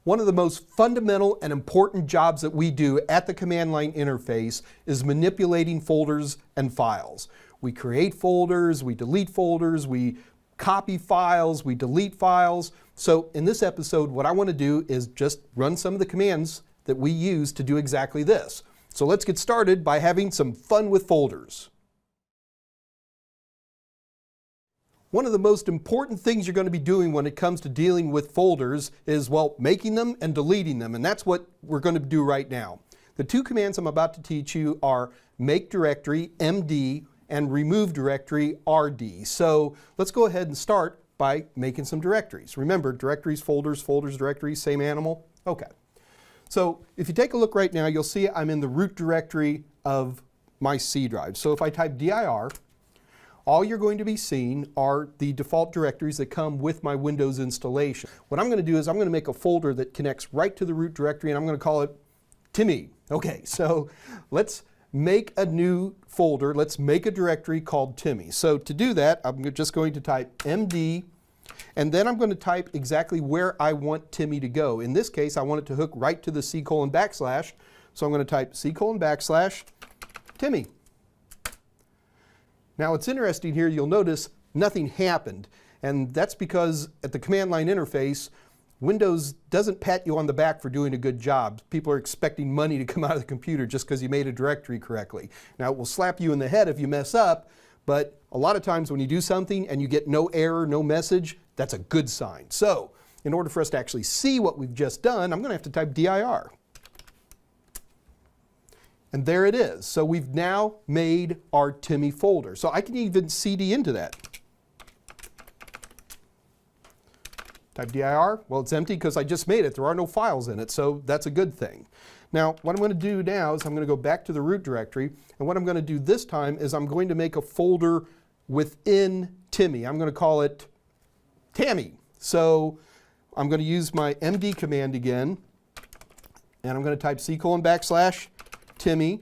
One of the most fundamental and important jobs that we do at the command line interface is manipulating folders and files. We create folders, we delete folders, we copy files, we delete files. So in this episode, what I want to do is just run some of the commands that we use to do exactly this. So let's get started by having some fun with folders. One of the most important things you're going to be doing when it comes to dealing with folders is, well, making them and deleting them, and that's what we're going to do right now. The two commands I'm about to teach you are make directory, MD, and remove directory, RD. So let's go ahead and start by making some directories. Remember, directories, folders, folders, directories, same animal? Okay. So if you take a look right now, you'll see I'm in the root directory of my C drive. So if I type dir, all you're going to be seeing are the default directories that come with my Windows installation. What I'm going to do is I'm going to make a folder that connects right to the root directory, and I'm going to call it Timmy. Okay, so let's make a new folder. Let's make a directory called Timmy. So to do that, I'm just going to type MD, and then I'm going to type exactly where I want Timmy to go. In this case, I want it to hook right to the C:\\. So I'm going to type C:\Timmy. Now it's interesting here, you'll notice nothing happened, and that's because at the command line interface, Windows doesn't pat you on the back for doing a good job. People are expecting money to come out of the computer just because you made a directory correctly. Now it will slap you in the head if you mess up, but a lot of times when you do something and you get no error, no message, that's a good sign. So in order for us to actually see what we've just done, I'm going to have to type dir. And there it is. So we've now made our Timmy folder. So I can even cd into that. Type dir. Well, it's empty because I just made it. There are no files in it, so that's a good thing. Now, what I'm going to do now is I'm going to go back to the root directory, and what I'm going to do this time is I'm going to make a folder within Timmy. I'm going to call it Tammy. So I'm going to use my MD command again, and I'm going to type C:\Timmy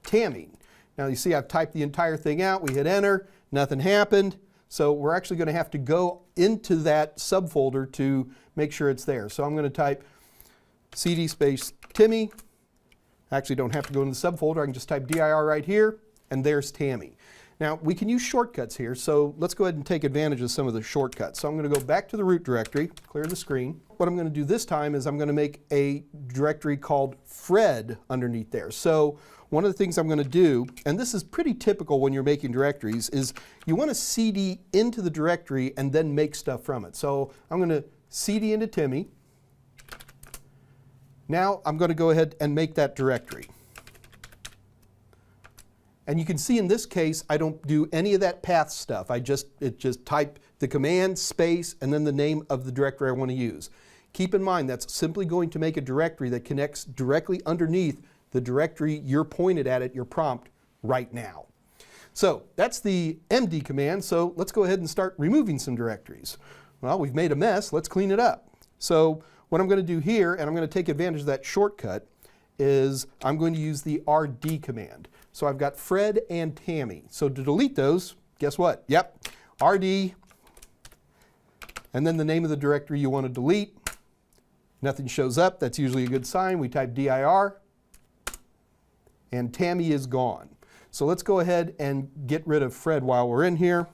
\Tammy. Now you see I've typed the entire thing out. We hit enter, nothing happened. So we're actually going to have to go into that subfolder to make sure it's there. So I'm going to type cd space Timmy. I actually don't have to go into the subfolder. I can just type dir right here, and there's Tammy. Now we can use shortcuts here, so let's go ahead and take advantage of some of the shortcuts. So I'm going to go back to the root directory, clear the screen. What I'm going to do this time is I'm going to make a directory called Fred underneath there. So one of the things I'm going to do, and this is pretty typical when you're making directories, is you want to cd into the directory and then make stuff from it. So I'm going to cd into Timmy. Now I'm going to go ahead and make that directory. And you can see in this case, I don't do any of that path stuff. I just type the command, space, and then the name of the directory I want to use. Keep in mind, that's simply going to make a directory that connects directly underneath the directory you're pointed at your prompt right now. So that's the MD command. So let's go ahead and start removing some directories. Well, we've made a mess. Let's clean it up. So what I'm going to do here, and I'm going to take advantage of that shortcut, is I'm going to use the RD command. So I've got Fred and Tammy. So to delete those, guess what? Yep, RD, and then the name of the directory you want to delete. Nothing shows up. That's usually a good sign. We type dir, and Tammy is gone. So let's go ahead and get rid of Fred while we're in here.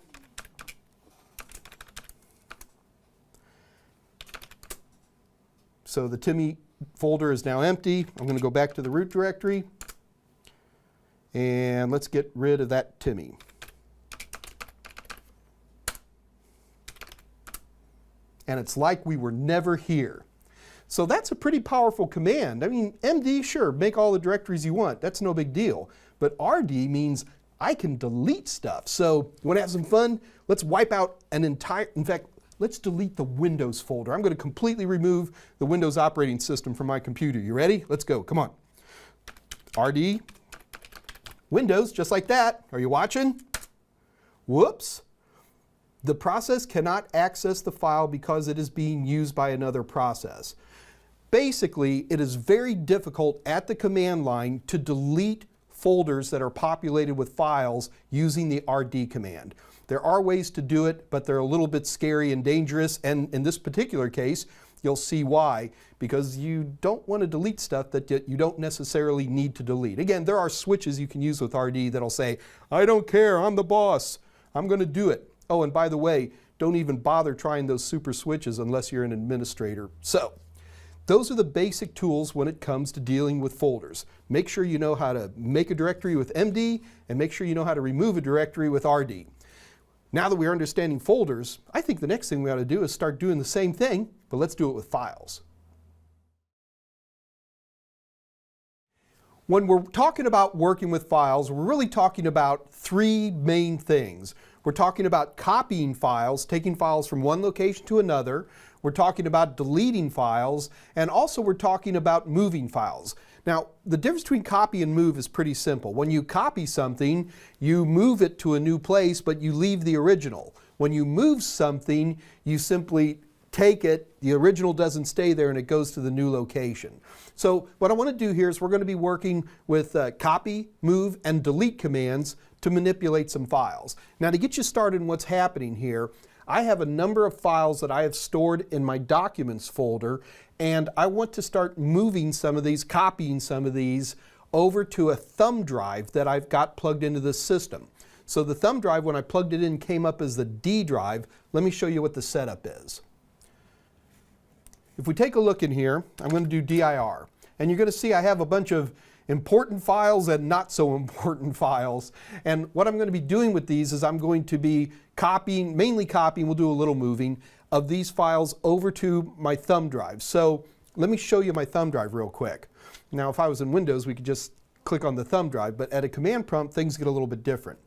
So the Timmy folder is now empty. I'm going to go back to the root directory, and let's get rid of that Timmy. And it's like we were never here. So that's a pretty powerful command. I mean, MD, sure, make all the directories you want. That's no big deal. But RD means I can delete stuff. So you want to have some fun? Let's wipe out an entire, in fact, let's delete the Windows folder. I'm going to completely remove the Windows operating system from my computer. You ready? Let's go. Come on. RD, Windows, just like that. Are you watching? Whoops. The process cannot access the file because it is being used by another process. Basically, it is very difficult at the command line to delete folders that are populated with files using the RD command. There are ways to do it, but they're a little bit scary and dangerous, and in this particular case, you'll see why, because you don't want to delete stuff that you don't necessarily need to delete. Again, there are switches you can use with RD that'll say, I don't care, I'm the boss, I'm going to do it. Oh, and by the way, don't even bother trying those super switches unless you're an administrator. So, those are the basic tools when it comes to dealing with folders. Make sure you know how to make a directory with MD, and make sure you know how to remove a directory with RD. Now that we're understanding folders, I think the next thing we ought to do is start doing the same thing, but let's do it with files. When we're talking about working with files, we're really talking about three main things. We're talking about copying files, taking files from one location to another. We're talking about deleting files, and also we're talking about moving files. Now, the difference between copy and move is pretty simple. When you copy something, you move it to a new place, but you leave the original. When you move something, you simply take it, the original doesn't stay there, and it goes to the new location. So what I want to do here is we're going to be working with copy, move, and delete commands to manipulate some files. Now, to get you started in what's happening here, I have a number of files that I have stored in my documents folder, and I want to start moving some of these, copying some of these over to a thumb drive that I've got plugged into this system. So the thumb drive, when I plugged it in, came up as the D drive. Let me show you what the setup is. If we take a look in here, I'm going to do dir, and you're going to see I have a bunch of important files and not so important files. And what I'm going to be doing with these is I'm going to be copying, mainly copying, we'll do a little moving, of these files over to my thumb drive. So let me show you my thumb drive real quick. Now, if I was in Windows, we could just click on the thumb drive, but at a command prompt, things get a little bit different.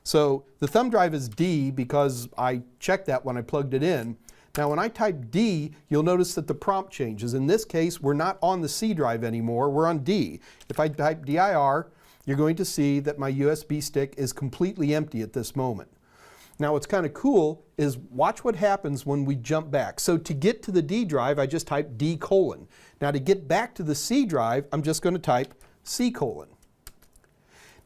So the thumb drive is D because I checked that when I plugged it in. Now, when I type D, you'll notice that the prompt changes. In this case, we're not on the C drive anymore, we're on D. If I type dir, you're going to see that my USB stick is completely empty at this moment. Now, what's kind of cool is watch what happens when we jump back. So to get to the D drive, I just type D:. Now, to get back to the C drive, I'm just going to type C:.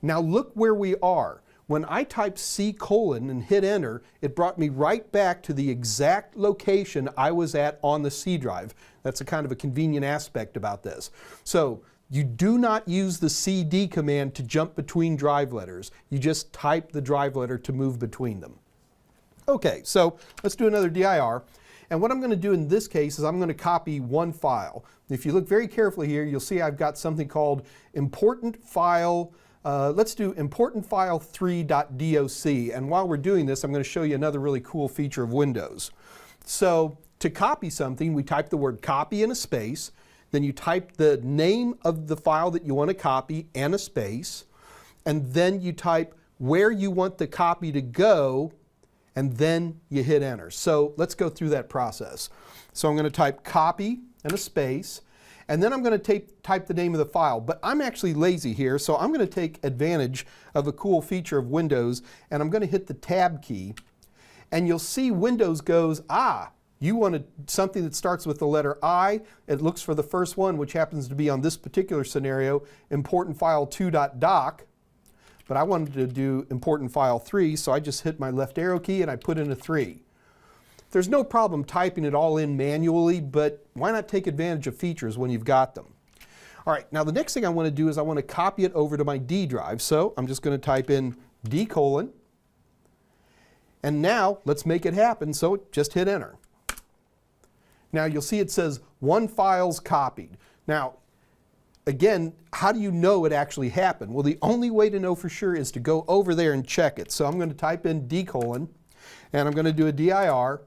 Now, look where we are. When I typed C:, and hit enter, it brought me right back to the exact location I was at on the C drive. That's a kind of a convenient aspect about this. So you do not use the CD command to jump between drive letters. You just type the drive letter to move between them. Okay, so let's do another dir. And what I'm going to do in this case is I'm going to copy one file. If you look very carefully here, you'll see I've got something called important file. Let's do importantfile3.doc, and while we're doing this, I'm going to show you another really cool feature of Windows. So to copy something, we type the word copy and a space, then you type the name of the file that you want to copy and a space, and then you type where you want the copy to go, and then you hit enter. So let's go through that process. So I'm going to type copy and a space, and then I'm going to type the name of the file. But I'm actually lazy here, so I'm going to take advantage of a cool feature of Windows, and I'm going to hit the Tab key. And you'll see Windows goes, you wanted something that starts with the letter I. It looks for the first one, which happens to be on this particular scenario, importantfile2.doc. But I wanted to do importantfile3, so I just hit my left arrow key and I put in a 3. There's no problem typing it all in manually, but why not take advantage of features when you've got them? All right, now the next thing I want to do is I want to copy it over to my D drive. So I'm just going to type in D:, and now let's make it happen. So just hit enter. Now you'll see it says one file's copied. Now, again, how do you know it actually happened? Well, the only way to know for sure is to go over there and check it. So I'm going to type in D:, and I'm going to do a dir.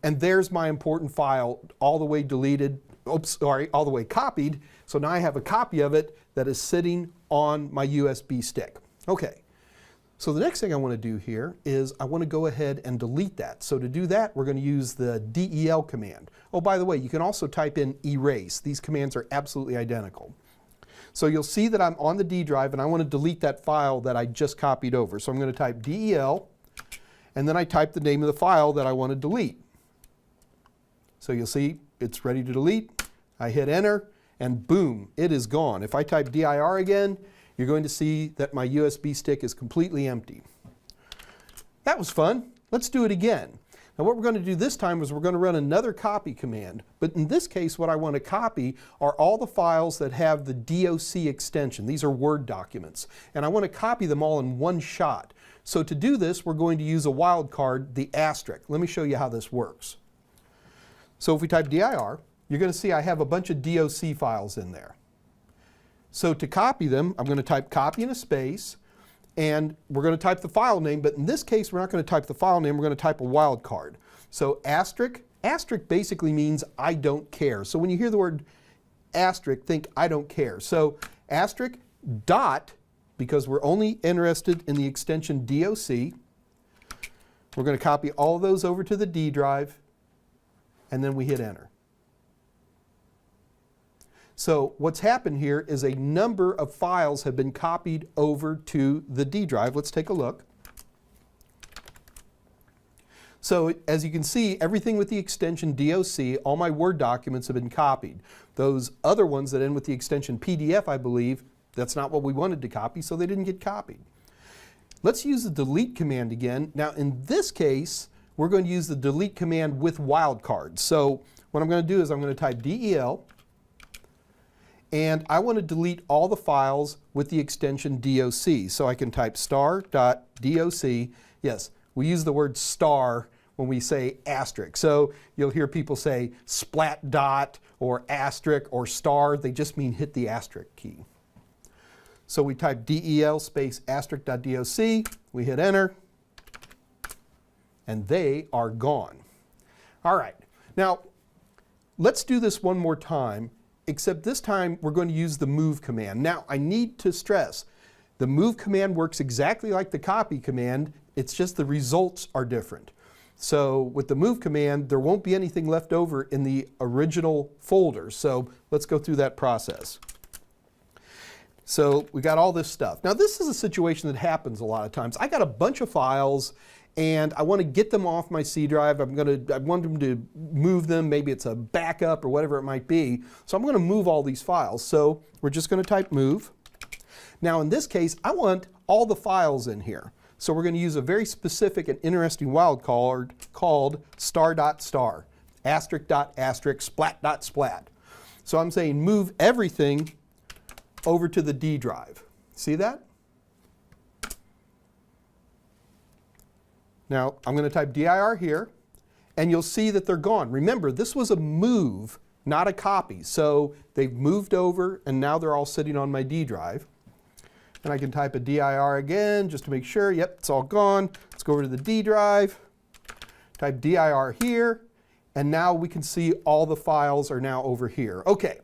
And there's my important file all the way deleted, all the way copied. So now I have a copy of it that is sitting on my USB stick. Okay, so the next thing I want to do here is I want to go ahead and delete that. So to do that, we're going to use the del command. Oh, by the way, you can also type in erase. These commands are absolutely identical. So you'll see that I'm on the D drive and I want to delete that file that I just copied over. So I'm going to type del, and then I type the name of the file that I want to delete. So you'll see it's ready to delete. I hit enter, and boom, it is gone. If I type dir again, you're going to see that my USB stick is completely empty. That was fun. Let's do it again. Now what we're going to do this time is we're going to run another copy command. But in this case, what I want to copy are all the files that have the DOC extension. These are Word documents. And I want to copy them all in one shot. So to do this, we're going to use a wildcard, the asterisk. Let me show you how this works. So if we type dir, you're going to see I have a bunch of DOC files in there. So to copy them, I'm going to type copy and a space, and we're going to type the file name, but in this case we're not going to type the file name, we're going to type a wildcard. So asterisk basically means I don't care. So when you hear the word asterisk, think I don't care. So asterisk dot, because we're only interested in the extension DOC, we're going to copy all of those over to the D drive, and then we hit enter. So what's happened here is a number of files have been copied over to the D drive. Let's take a look. So as you can see, everything with the extension DOC, all my Word documents have been copied. Those other ones that end with the extension PDF, I believe, that's not what we wanted to copy, so they didn't get copied. Let's use the delete command again. Now in this case, we're going to use the delete command with wildcards. So what I'm going to do is I'm going to type del, and I want to delete all the files with the extension DOC. So I can type star.doc. Yes, we use the word star when we say asterisk. So you'll hear people say splat dot or asterisk or star. They just mean hit the asterisk key. So we type del space asterisk.doc. We hit enter, and they are gone. All right, now let's do this one more time, except this time we're going to use the move command. Now I need to stress, the move command works exactly like the copy command, it's just the results are different. So with the move command, there won't be anything left over in the original folder. So let's go through that process. So we got all this stuff. Now this is a situation that happens a lot of times. I got a bunch of files and I want to get them off my C drive. I want them to move them. Maybe it's a backup or whatever it might be. So I'm going to move all these files. So we're just going to type move. Now in this case, I want all the files in here. So we're going to use a very specific and interesting wildcard called star.star, asterisk.asterisk, splat.splat. So I'm saying move everything over to the D drive. See that? Now I'm going to type dir here, and you'll see that they're gone. Remember, this was a move, not a copy. So they've moved over, and now they're all sitting on my D drive. And I can type a dir again just to make sure. Yep, it's all gone. Let's go over to the D drive, type dir here, and now we can see all the files are now over here. Okay,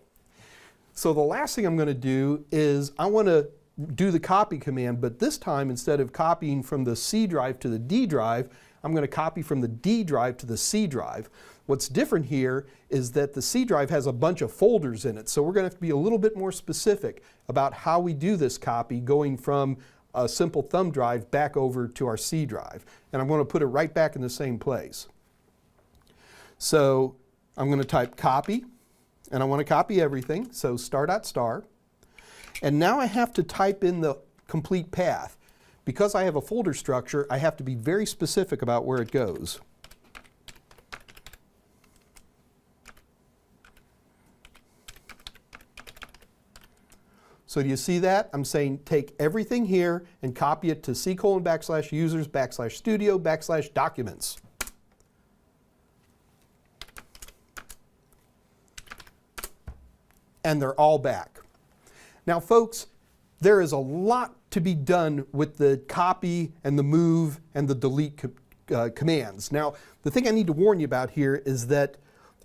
so the last thing I'm going to do is I want to do the copy command, but this time instead of copying from the C drive to the D drive, I'm going to copy from the D drive to the C drive. What's different here is that the C drive has a bunch of folders in it, so we're going to have to be a little bit more specific about how we do this copy going from a simple thumb drive back over to our C drive. And I'm going to put it right back in the same place. So I'm going to type copy, and I want to copy everything, so star.star. And now I have to type in the complete path. Because I have a folder structure, I have to be very specific about where it goes. So do you see that? I'm saying take everything here and copy it to C:\users\studio\documents. And they're all back. Now folks, there is a lot to be done with the copy and the move and the delete commands. Now the thing I need to warn you about here is that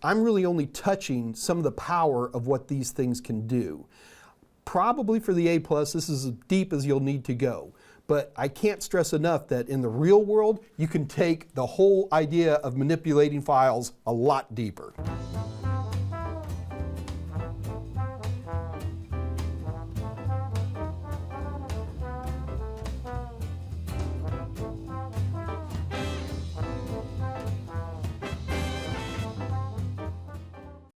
I'm really only touching some of the power of what these things can do. Probably for the A+, this is as deep as you'll need to go. But I can't stress enough that in the real world, you can take the whole idea of manipulating files a lot deeper.